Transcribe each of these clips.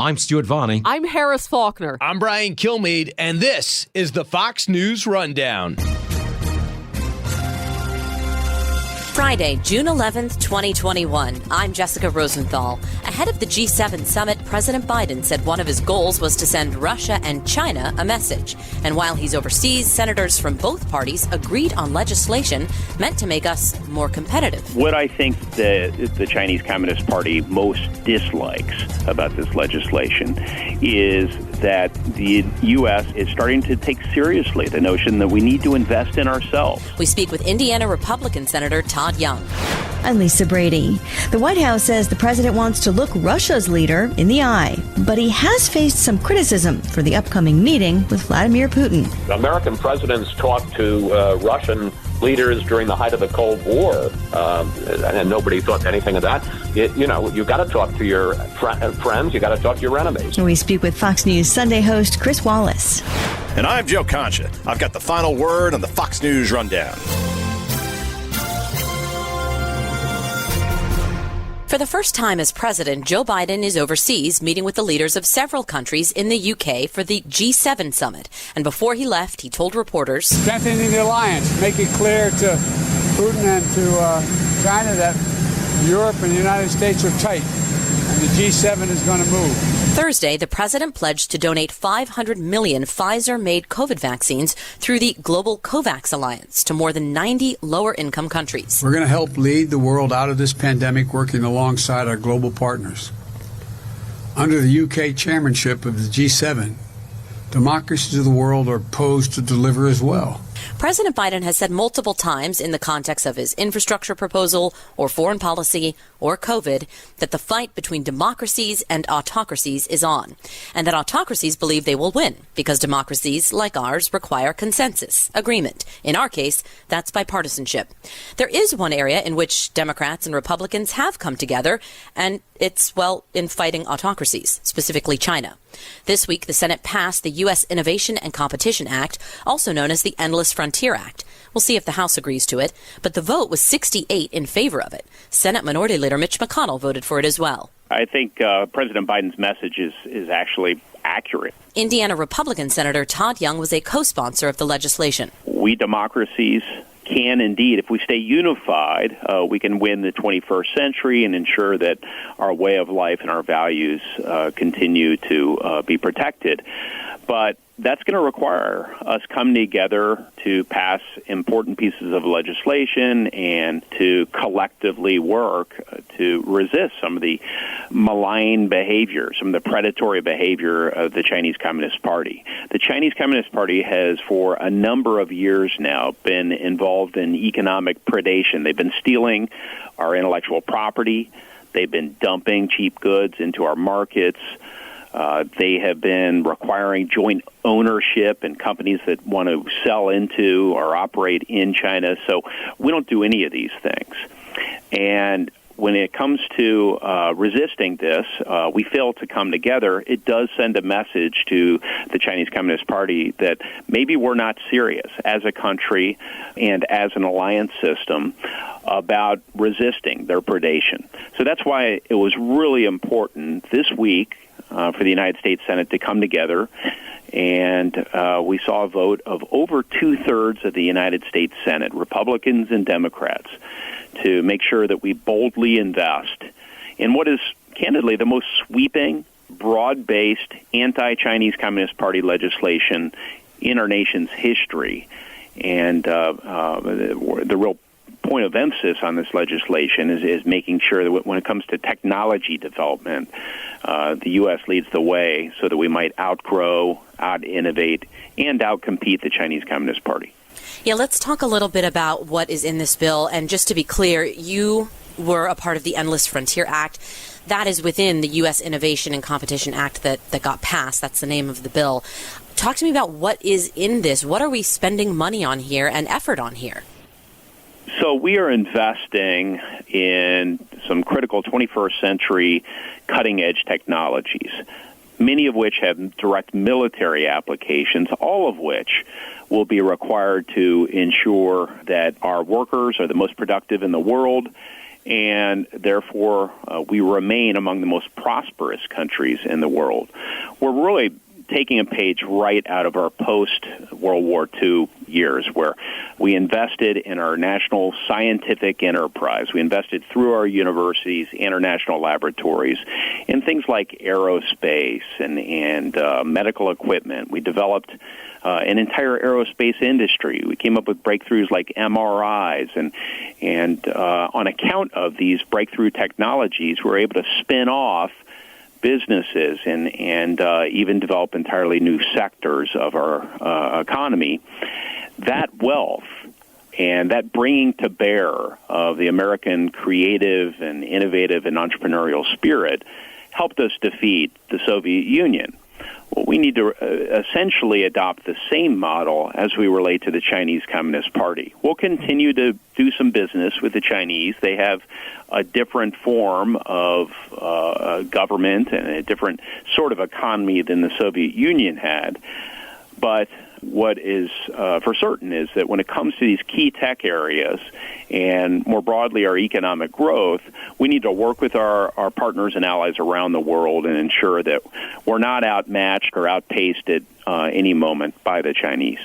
I'm Stuart Varney. I'm Harris Faulkner. I'm Brian Kilmeade, and this is the Fox News Rundown. Friday, June 11th, 2021. I'm Jessica Rosenthal. Ahead of the G7 summit, President Biden said one of his goals was to send Russia and China a message. And while he's overseas, senators from both parties agreed on legislation meant to make us more competitive. What I think the Chinese Communist Party most dislikes about this legislation is that the U.S. is starting to take seriously the notion that we need to invest in ourselves. We speak with Indiana Republican Senator Todd Young. I'm Lisa Brady. The White House says the president wants to look Russia's leader in the eye, but he has faced some criticism for the upcoming meeting with Vladimir Putin. American presidents talked to Russian leaders during the height of the Cold War, and nobody thought anything of that. You got to talk to your friends, you got to talk to your enemies. We speak with Fox News Sunday host Chris Wallace. And I'm Joe Concha. I've got the final word on the Fox News Rundown. For the first time as president, Joe Biden is overseas meeting with the leaders of several countries in the UK for the G7 summit. And before he left, he told reporters, strengthening the alliance, make it clear to Putin and to China that Europe and the United States are tight and the G7 is going to move. Thursday, the president pledged to donate 500 million Pfizer-made COVID vaccines through the Global COVAX Alliance to more than 90 lower-income countries. We're going to help lead the world out of this pandemic, working alongside our global partners. Under the UK chairmanship of the G7, democracies of the world are posed to deliver as well. President Biden has said multiple times in the context of his infrastructure proposal or foreign policy or COVID that the fight between democracies and autocracies is on, and that autocracies believe they will win because democracies like ours require consensus, agreement. In our case, that's bipartisanship. There is one area in which Democrats and Republicans have come together, and it's, in fighting autocracies, specifically China. This week, the Senate passed the U.S. Innovation and Competition Act, also known as the Endless Frontier Act. We'll see if the House agrees to it, but the vote was 68 in favor of it. Senate Minority Leader Mitch McConnell voted for it as well. I think President Biden's message is actually accurate. Indiana Republican Senator Todd Young was a co-sponsor of the legislation. We democracies can indeed, if we stay unified, we can win the 21st century and ensure that our way of life and our values continue to be protected. But that's going to require us coming together to pass important pieces of legislation and to collectively work to resist some of the malign behavior, some of the predatory behavior of the Chinese Communist Party. The Chinese Communist Party has, for a number of years now, been involved in economic predation. They've been stealing our intellectual property. They've been dumping cheap goods into our markets. They have been requiring joint ownership in companies that want to sell into or operate in China. So we don't do any of these things. And when it comes to resisting this, we fail to come together. It does send a message to the Chinese Communist Party that maybe we're not serious as a country and as an alliance system about resisting their predation. So that's why it was really important this week for the United States Senate to come together, and we saw a vote of over two-thirds of the United States Senate, Republicans and Democrats, to make sure that we boldly invest in what is, candidly, the most sweeping, broad-based anti-Chinese Communist Party legislation in our nation's history. And the real point of emphasis on this legislation is making sure that when it comes to technology development, the U.S. leads the way so that we might outgrow, out-innovate, and out-compete the Chinese Communist Party. Yeah, let's talk a little bit about what is in this bill. And just to be clear, you were a part of the Endless Frontier Act. That is within the U.S. Innovation and Competition Act that got passed. That's the name of the bill. Talk to me about what is in this. What are we spending money on here and effort on here? So we are investing in some critical 21st century cutting-edge technologies, many of which have direct military applications, all of which will be required to ensure that our workers are the most productive in the world and therefore we remain among the most prosperous countries in the world. We're really taking a page right out of our post-World War II years, where we invested in our national scientific enterprise. We invested through our universities, international laboratories, in things like aerospace and medical equipment. We developed an entire aerospace industry. We came up with breakthroughs like MRIs, and on account of these breakthrough technologies, we're able to spin off businesses and even develop entirely new sectors of our economy. That wealth and that bringing to bear of the American creative and innovative and entrepreneurial spirit helped us defeat the Soviet Union. Well, we need to essentially adopt the same model as we relate to the Chinese Communist Party. We'll continue to do some business with the Chinese. They have a different form of government and a different sort of economy than the Soviet Union had. But what is for certain is that when it comes to these key tech areas and more broadly our economic growth, we need to work with our partners and allies around the world and ensure that we're not outmatched or outpaced at any moment by the Chinese.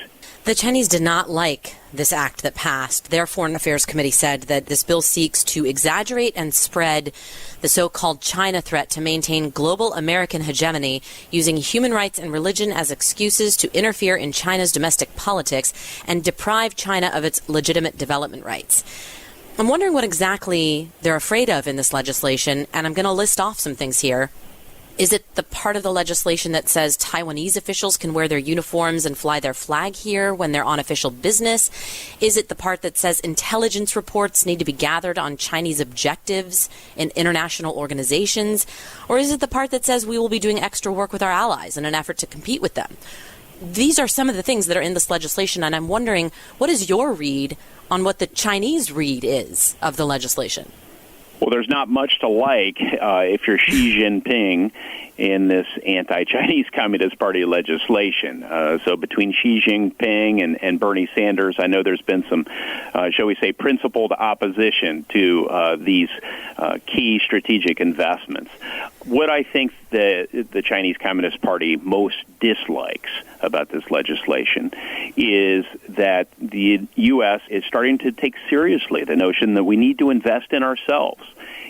The Chinese did not like this act that passed. Their Foreign Affairs Committee said that this bill seeks to exaggerate and spread the so-called China threat to maintain global American hegemony, using human rights and religion as excuses to interfere in China's domestic politics and deprive China of its legitimate development rights. I'm wondering what exactly they're afraid of in this legislation, and I'm going to list off some things here. Is it the part of the legislation that says Taiwanese officials can wear their uniforms and fly their flag here when they're on official business? Is it the part that says intelligence reports need to be gathered on Chinese objectives in international organizations? Or is it the part that says we will be doing extra work with our allies in an effort to compete with them? These are some of the things that are in this legislation, and I'm wondering, what is your read on what the Chinese read is of the legislation? Well, there's not much to like if you're Xi Jinping in this anti-Chinese Communist Party legislation. So between Xi Jinping and Bernie Sanders, I know there's been some, shall we say, principled opposition to these key strategic investments. What I think the Chinese Communist Party most dislikes about this legislation is that the U.S. is starting to take seriously the notion that we need to invest in ourselves,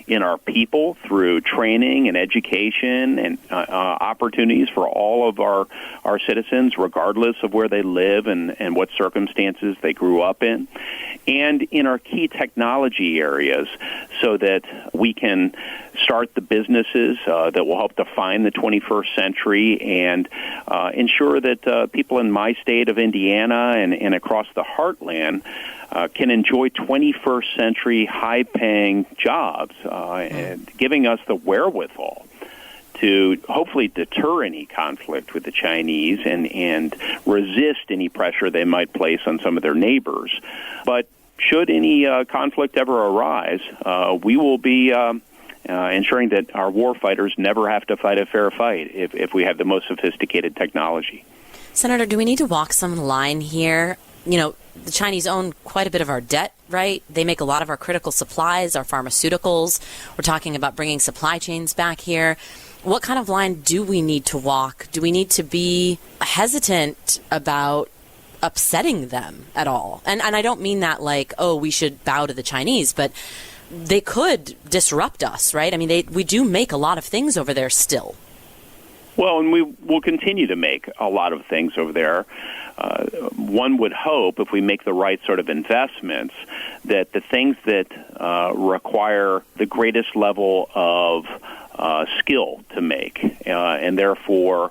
in our people, through training and education and opportunities for all of our citizens, regardless of where they live and what circumstances they grew up in, and in our key technology areas so that we can start the businesses that will help define the 21st century and ensure that people in my state of Indiana and across the heartland can enjoy 21st century high-paying jobs, and giving us the wherewithal to hopefully deter any conflict with the Chinese and resist any pressure they might place on some of their neighbors. But should any conflict ever arise, we will be ensuring that our warfighters never have to fight a fair fight if we have the most sophisticated technology. Senator, do we need to walk some line here? You know, the Chinese own quite a bit of our debt, right? They make a lot of our critical supplies, our pharmaceuticals. We're talking about bringing supply chains back here. What kind of line do we need to walk? Do we need to be hesitant about upsetting them at all? And I don't mean that like, oh, we should bow to the Chinese, but they could disrupt us, right? I mean, we do make a lot of things over there still. Well, and we will continue to make a lot of things over there. One would hope, if we make the right sort of investments, that the things that require the greatest level of skill to make and therefore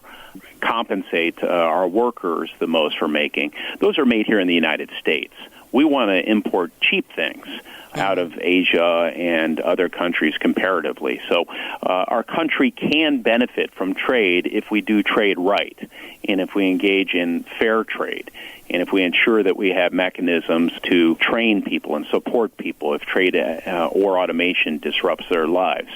compensate our workers the most for making, those are made here in the United States. We want to import cheap things out of Asia and other countries comparatively. So our country can benefit from trade if we do trade right, and if we engage in fair trade, and if we ensure that we have mechanisms to train people and support people if trade or automation disrupts their lives.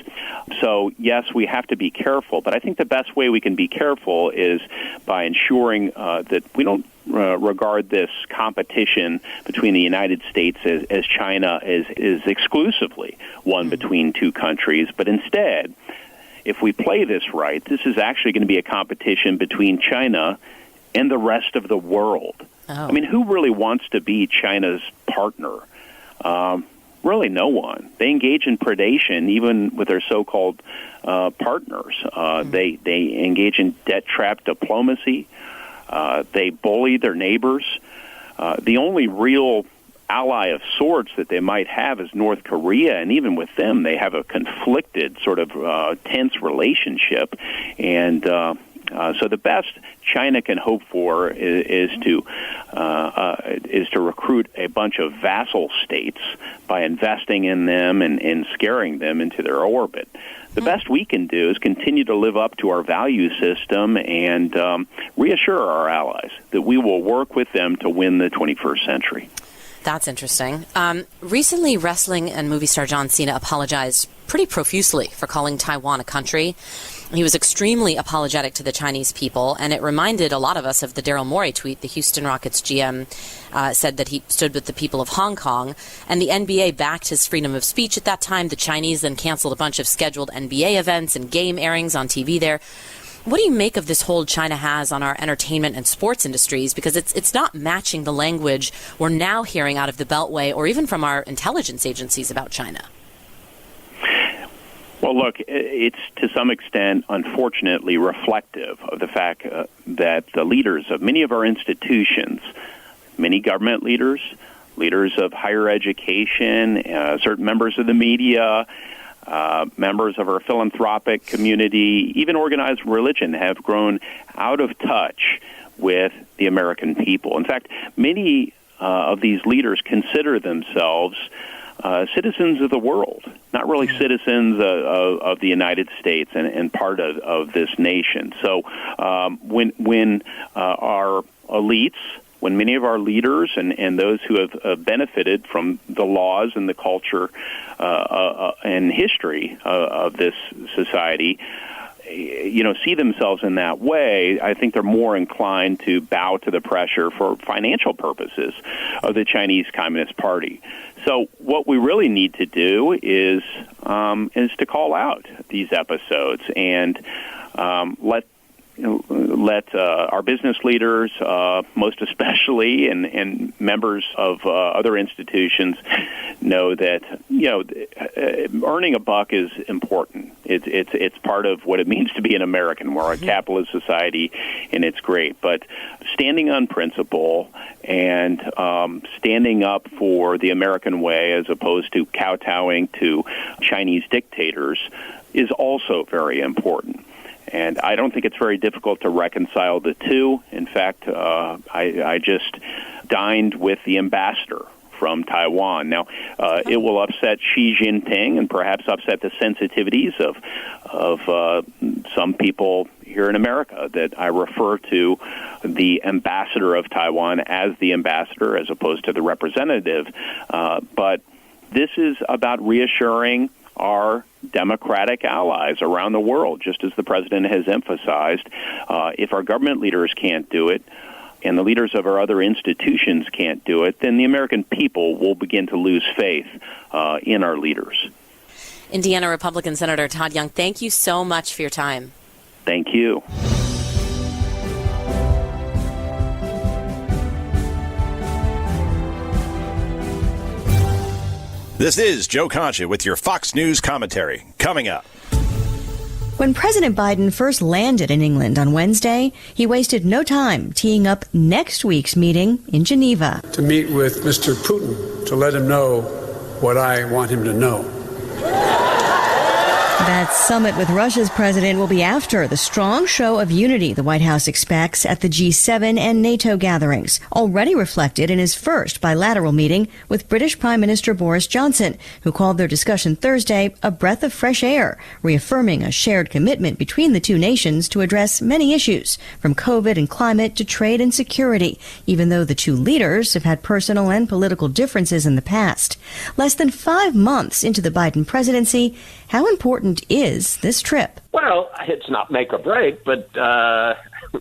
So, yes, we have to be careful, but I think the best way we can be careful is by ensuring that we don't regard this competition between the United States as China is exclusively one between two countries, but instead, if we play this right, this is actually going to be a competition between China and the rest of the world. Oh. I mean, who really wants to be China's partner? Really no one. They engage in predation even with their so-called partners. They engage in debt trap diplomacy. They bully their neighbors. The only real ally of sorts that they might have is North Korea, and even with them, they have a conflicted sort of tense relationship. And so the best China can hope for is to recruit a bunch of vassal states by investing in them and scaring them into their orbit. The best we can do is continue to live up to our value system and reassure our allies that we will work with them to win the 21st century. That's interesting. Recently, wrestling and movie star John Cena apologized pretty profusely for calling Taiwan a country. He was extremely apologetic to the Chinese people, and it reminded a lot of us of the Daryl Morey tweet. The Houston Rockets GM said that he stood with the people of Hong Kong, and the NBA backed his freedom of speech at that time. The Chinese then canceled a bunch of scheduled NBA events and game airings on TV there. What do you make of this hold China has on our entertainment and sports industries? Because it's not matching the language we're now hearing out of the Beltway or even from our intelligence agencies about China. Well, look, it's to some extent, unfortunately, reflective of the fact that the leaders of many of our institutions, many government leaders, leaders of higher education, certain members of the media, members of our philanthropic community, even organized religion, have grown out of touch with the American people. In fact, many of these leaders consider themselves citizens of the world, not really citizens of the United States and part of this nation. So when our elites, when many of our leaders and those who have benefited from the laws and the culture and history of this society, see themselves in that way, I think they're more inclined to bow to the pressure for financial purposes of the Chinese Communist Party. So what we really need to do is to call out these episodes and let our business leaders, most especially, and members of other institutions know that earning a buck is important. It's part of what it means to be an American. We're a capitalist society, and it's great. But standing on principle and standing up for the American way as opposed to kowtowing to Chinese dictators is also very important. And I don't think it's very difficult to reconcile the two. In fact, I just dined with the ambassador from Taiwan. Now, it will upset Xi Jinping and perhaps upset the sensitivities of some people here in America that I refer to the ambassador of Taiwan as the ambassador as opposed to the representative. But this is about reassuring our democratic allies around the world, just as the president has emphasized. If our government leaders can't do it, and the leaders of our other institutions can't do it, then the American people will begin to lose faith in our leaders. Indiana Republican Senator Todd Young, thank you so much for your time. Thank you. This is Joe Concha with your Fox News commentary. Coming up. When President Biden first landed in England on Wednesday, he wasted no time teeing up next week's meeting in Geneva. To meet with Mr. Putin to let him know what I want him to know. That summit with Russia's president will be after the strong show of unity the White House expects at the G-7 and NATO gatherings, already reflected in his first bilateral meeting with British Prime Minister Boris Johnson, who called their discussion Thursday a breath of fresh air, reaffirming a shared commitment between the two nations to address many issues, from COVID and climate to trade and security, even though the two leaders have had personal and political differences in the past. Less than 5 months into the Biden presidency, how important is this trip? Well, it's not make or break, but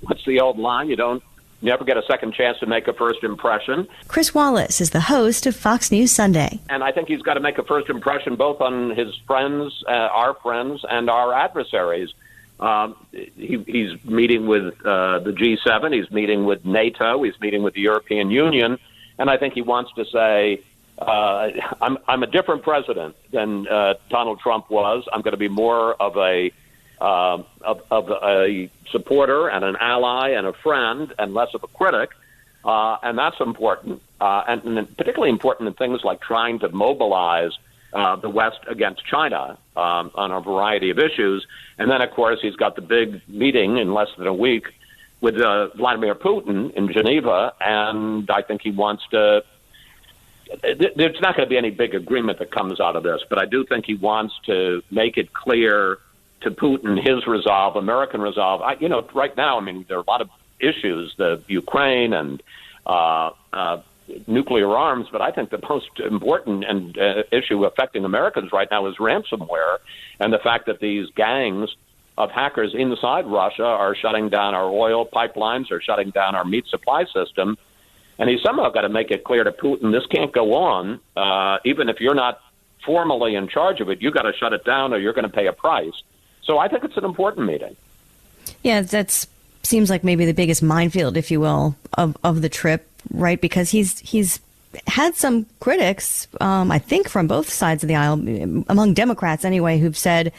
what's the old line? You don't never get a second chance to make a first impression. Chris Wallace is the host of Fox News Sunday. And I think he's got to make a first impression both on his friends, our friends, and our adversaries. He's meeting with the G7. He's meeting with NATO. He's meeting with the European Union. And I think he wants to say, I'm a different president than Donald Trump was. I'm going to be more of a supporter and an ally and a friend and less of a critic. And that's important, and particularly important in things like trying to mobilize the West against China on a variety of issues. And then, of course, he's got the big meeting in less than a week with Vladimir Putin in Geneva, and I think he wants to – there's not going to be any big agreement that comes out of this, but I do think he wants to make it clear to Putin his resolve, American resolve. Right now, I mean, there are a lot of issues, the Ukraine and nuclear arms, but I think the most important issue affecting Americans right now is ransomware and the fact that these gangs of hackers inside Russia are shutting down our oil pipelines, are shutting down our meat supply system. And he's somehow got to make it clear to Putin, this can't go on. Even if you're not formally in charge of it, you've got to shut it down or you're going to pay a price. So I think it's an important meeting. Yeah, that seems like maybe the biggest minefield, if you will, of the trip, right? Because he's had some critics, I think, from both sides of the aisle, among Democrats anyway, who've said,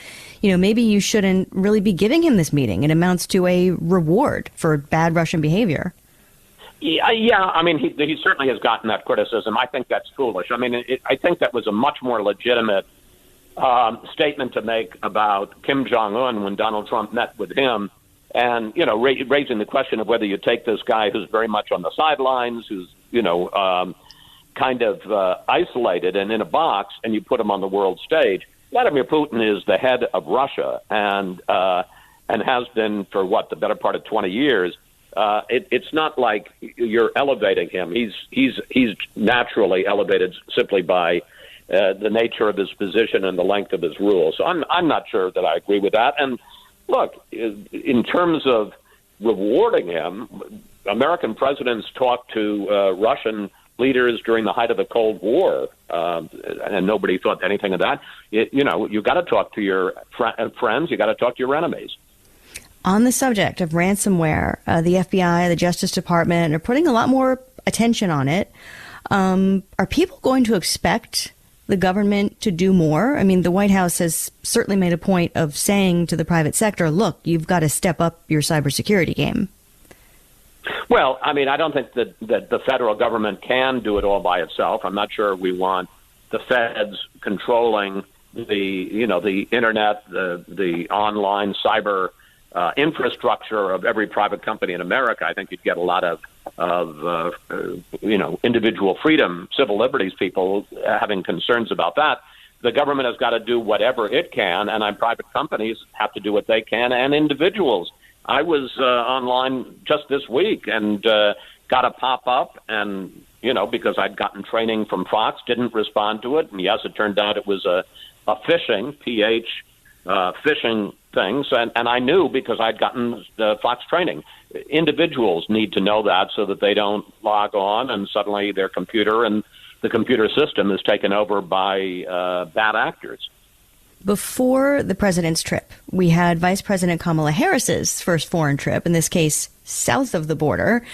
maybe you shouldn't really be giving him this meeting. It amounts to a reward for bad Russian behavior. Yeah. I mean, he certainly has gotten that criticism. I think that's foolish. I mean, I think that was a much more legitimate statement to make about Kim Jong-un when Donald Trump met with him and, raising the question of whether you take this guy who's very much on the sidelines, who's, kind of isolated and in a box, and you put him on the world stage. Vladimir Putin is the head of Russia and has been for, the better part of 20 years. It's not like you're elevating him. He's naturally elevated simply by the nature of his position and the length of his rule. So I'm not sure that I agree with that. And look, in terms of rewarding him, American presidents talked to Russian leaders during the height of the Cold War, and nobody thought anything of that. You've got to talk to your friends. You've got to talk to your enemies. On the subject of ransomware, the FBI, the Justice Department are putting a lot more attention on it. Are people going to expect the government to do more? I mean, the White House has certainly made a point of saying to the private sector, look, you've got to step up your cybersecurity game. Well, I mean, I don't think that the federal government can do it all by itself. I'm not sure we want the feds controlling the internet, the online cyber infrastructure of every private company in America. I think you'd get a lot of individual freedom, civil liberties people having concerns about that. The government has got to do whatever it can, and private companies have to do what they can, and individuals. I was online just this week and got a pop-up, and, because I'd gotten training from Fox, didn't respond to it. And yes, it turned out it was a phishing, phishing things. And I knew because I'd gotten the Fox training. Individuals need to know that so that they don't log on and suddenly their computer and the computer system is taken over by bad actors. Before the president's trip, we had Vice President Kamala Harris's first foreign trip, in this case, south of the border.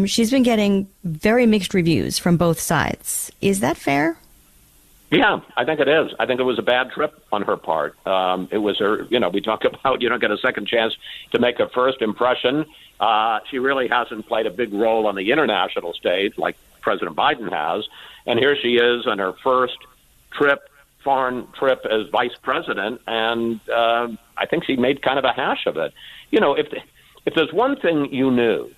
She's been getting very mixed reviews from both sides. Is that fair? Yeah, I think it is. I think it was a bad trip on her part. It was her, we talk about you don't get a second chance to make a first impression. She really hasn't played a big role on the international stage like President Biden has. And here she is on her first foreign trip as vice president, and I think she made kind of a hash of it. If there's one thing you knew,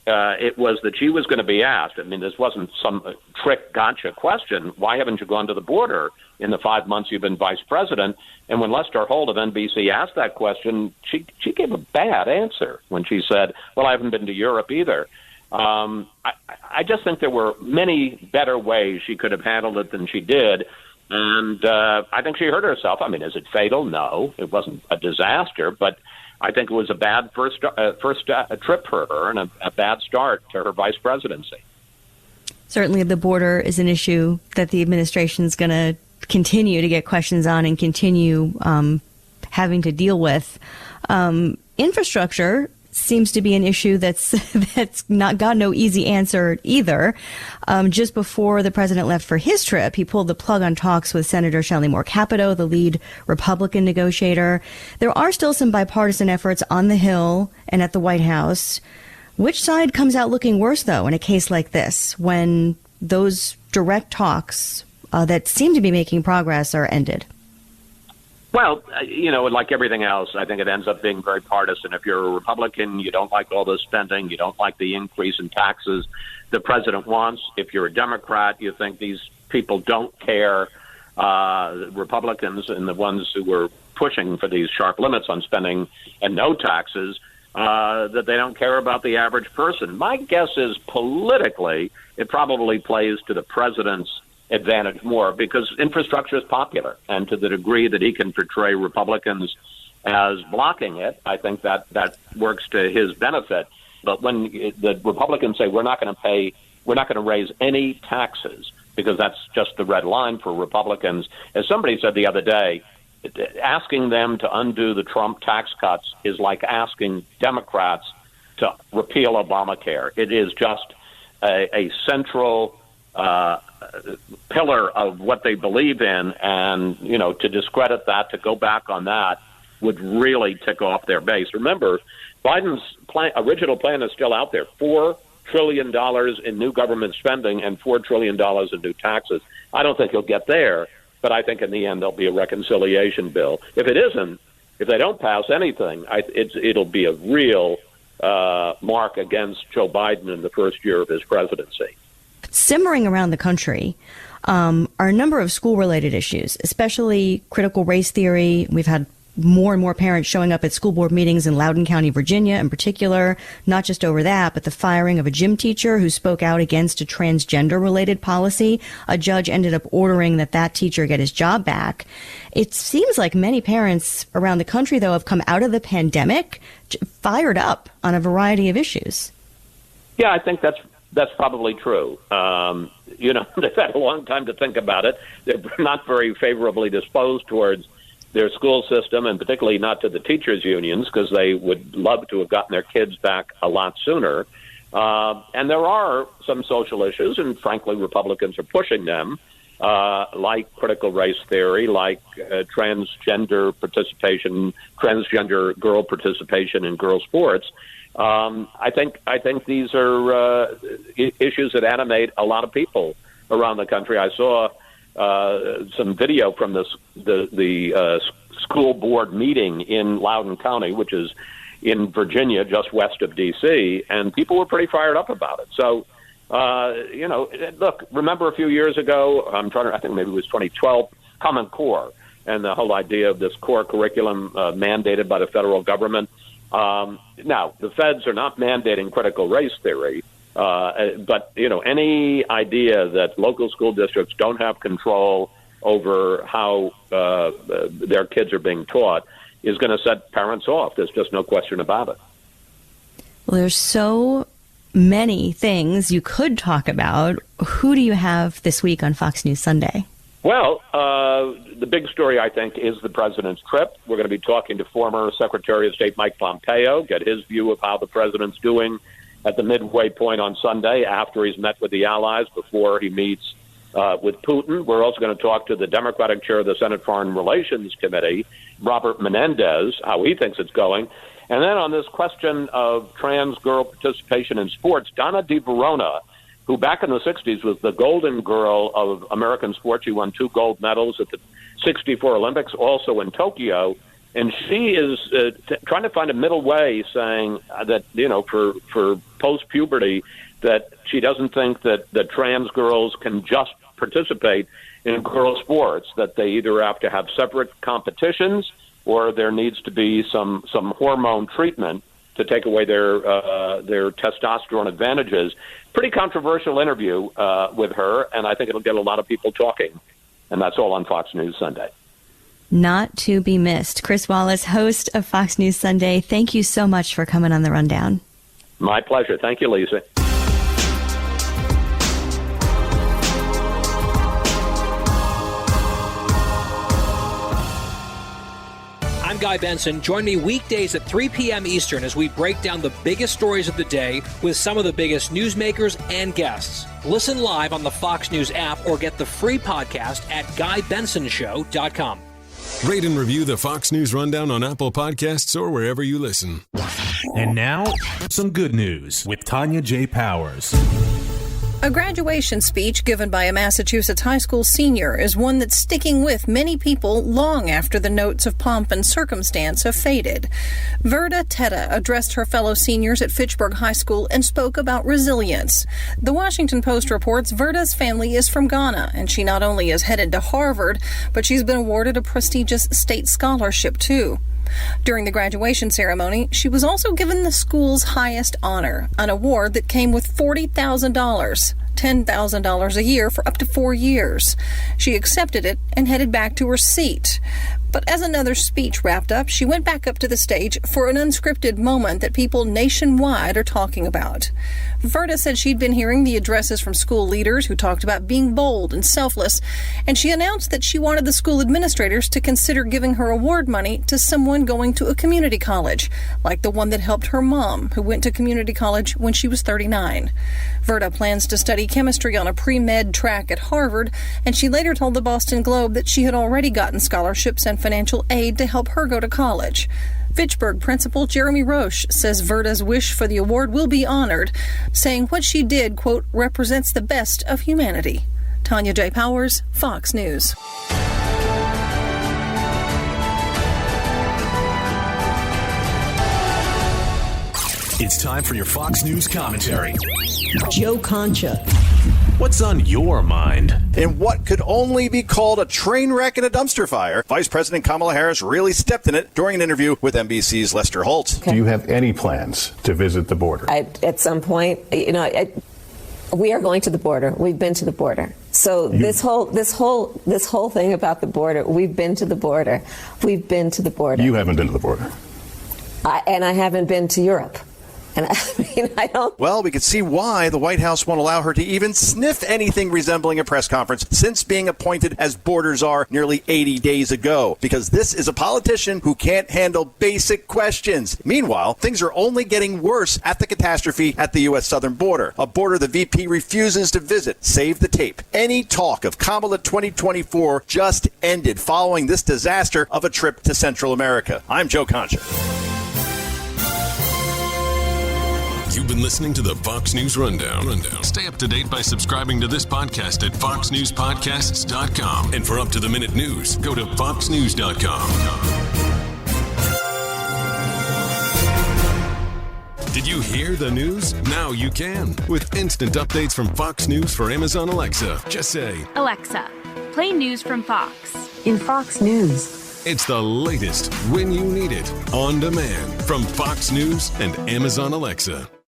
it was that she was going to be asked. I mean, this wasn't some trick gotcha question. Why haven't you gone to the border in the 5 months you've been vice president? And when Lester Holt of NBC asked that question, she gave a bad answer when she said, well, I haven't been to Europe either. I just think there were many better ways she could have handled it than she did. And I think she hurt herself. I mean, is it fatal? No, it wasn't a disaster. But I think it was a bad first trip for her and a bad start to her vice presidency. Certainly the border is an issue that the administration is going to continue to get questions on and continue having to deal with. Infrastructure seems to be an issue that's not got no easy answer either. Just before the president left for his trip, he pulled the plug on talks with Senator Shelley Moore Capito, the lead Republican negotiator. There are still some bipartisan efforts on the Hill and at the White House. Which side comes out looking worse, though, in a case like this, when those direct talks that seem to be making progress are ended? Well, like everything else, I think it ends up being very partisan. If you're a Republican, you don't like all the spending, you don't like the increase in taxes the president wants. If you're a Democrat, you think these people don't care, Republicans and the ones who were pushing for these sharp limits on spending and no taxes, that they don't care about the average person. My guess is politically, it probably plays to the president's advantage more because infrastructure is popular, and to the degree that he can portray Republicans as blocking it, I think that works to his benefit. But when the Republicans say we're not going to raise any taxes because that's just the red line for Republicans, as somebody said the other day, asking them to undo the Trump tax cuts is like asking Democrats to repeal Obamacare. It is just a central pillar of what they believe in, and to discredit that, to go back on that, would really tick off their base. Remember, Biden's original plan is still out there: $4 trillion in new government spending and $4 trillion in new taxes. I don't think he'll get there, but I think in the end there'll be a reconciliation bill. If it isn't, if they don't pass anything, it'll be a real mark against Joe Biden in the first year of his presidency. Simmering around the country are a number of school-related issues, especially critical race theory. We've had more and more parents showing up at school board meetings in Loudoun County, Virginia, in particular, not just over that, but the firing of a gym teacher who spoke out against a transgender-related policy. A judge ended up ordering that teacher get his job back. It seems like many parents around the country, though, have come out of the pandemic fired up on a variety of issues. Yeah, I think that's probably true. They've had a long time to think about it. They're not very favorably disposed towards their school system, and particularly not to the teachers' unions, because they would love to have gotten their kids back a lot sooner. And there are some social issues, and frankly, Republicans are pushing them, like critical race theory, like transgender girl participation in girl sports. I think these are issues that animate a lot of people around the country. I saw some video from the school board meeting in Loudoun County, which is in Virginia, just west of D.C., and people were pretty fired up about it. So, look, remember a few years ago, I think maybe it was 2012, Common Core, and the whole idea of this core curriculum mandated by the federal government. Now, the feds are not mandating critical race theory, but, any idea that local school districts don't have control over how their kids are being taught is going to set parents off. There's just no question about it. Well, there's so many things you could talk about. Who do you have this week on Fox News Sunday? Well, the big story, I think, is the president's trip. We're going to be talking to former Secretary of State Mike Pompeo, get his view of how the president's doing at the midway point on Sunday after he's met with the allies, before he meets with Putin. We're also going to talk to the Democratic chair of the Senate Foreign Relations Committee, Robert Menendez, how he thinks it's going. And then on this question of trans girl participation in sports, Donna DeVerona, who back in the 60s was the golden girl of American sports. She won 2 gold medals at the 64 Olympics, also in Tokyo. And she is trying to find a middle way, saying that, for post-puberty, that she doesn't think that trans girls can just participate in girl sports, that they either have to have separate competitions or there needs to be some hormone treatment to take away their testosterone advantages. Pretty controversial interview with her, and I think it'll get a lot of people talking. And that's all on Fox News Sunday. not to be missed. Chris Wallace, host of Fox News Sunday, thank you so much for coming on the Rundown. My pleasure. Thank you, Lisa. I'm Guy Benson. Join me weekdays at 3 p.m. Eastern as we break down the biggest stories of the day with some of the biggest newsmakers and guests. Listen live on the Fox News app or get the free podcast at GuyBensonShow.com. Rate and review the Fox News Rundown on Apple Podcasts or wherever you listen. And now, some good news with Tonya J. Powers. A graduation speech given by a Massachusetts high school senior is one that's sticking with many people long after the notes of pomp and circumstance have faded. Verda Teta addressed her fellow seniors at Fitchburg High School and spoke about resilience. The Washington Post reports Verda's family is from Ghana, and she not only is headed to Harvard, but she's been awarded a prestigious state scholarship, too. During the graduation ceremony, she was also given the school's highest honor, an award that came with $40,000, $10,000 a year for up to 4 years. She accepted it and headed back to her seat. But as another speech wrapped up, she went back up to the stage for an unscripted moment that people nationwide are talking about. Verda said she'd been hearing the addresses from school leaders who talked about being bold and selfless, and she announced that she wanted the school administrators to consider giving her award money to someone going to a community college, like the one that helped her mom, who went to community college when she was 39. Verda plans to study chemistry on a pre-med track at Harvard, and she later told the Boston Globe that she had already gotten scholarships and financial aid to help her go to college. Fitchburg principal Jeremy Roche says Verda's wish for the award will be honored, saying what she did, quote, represents the best of humanity. Tonya J. Powers, Fox News. It's time for your Fox News commentary. Joe Concha. What's on your mind? In what could only be called a train wreck and a dumpster fire, Vice President Kamala Harris really stepped in it during an interview with NBC's Lester Holt. Okay. Do you have any plans to visit the border? At some point, we are going to the border. We've been to the border. So this whole thing about the border, we've been to the border. We've been to the border. You haven't been to the border. And I haven't been to Europe. And I don't. Well, we could see why the White House won't allow her to even sniff anything resembling a press conference since being appointed as border czar nearly 80 days ago. Because this is a politician who can't handle basic questions. Meanwhile, things are only getting worse at the catastrophe at the U.S. southern border. A border the VP refuses to visit. Save the tape. Any talk of Kamala 2024 just ended following this disaster of a trip to Central America. I'm Joe Concha. You've been listening to the Fox News Rundown. Stay up to date by subscribing to this podcast at foxnewspodcasts.com. And for up-to-the-minute news, go to foxnews.com. Did you hear the news? Now you can. With instant updates from Fox News for Amazon Alexa. Just say, Alexa, play news from Fox. In Fox News. It's the latest when you need it, on demand from Fox News and Amazon Alexa.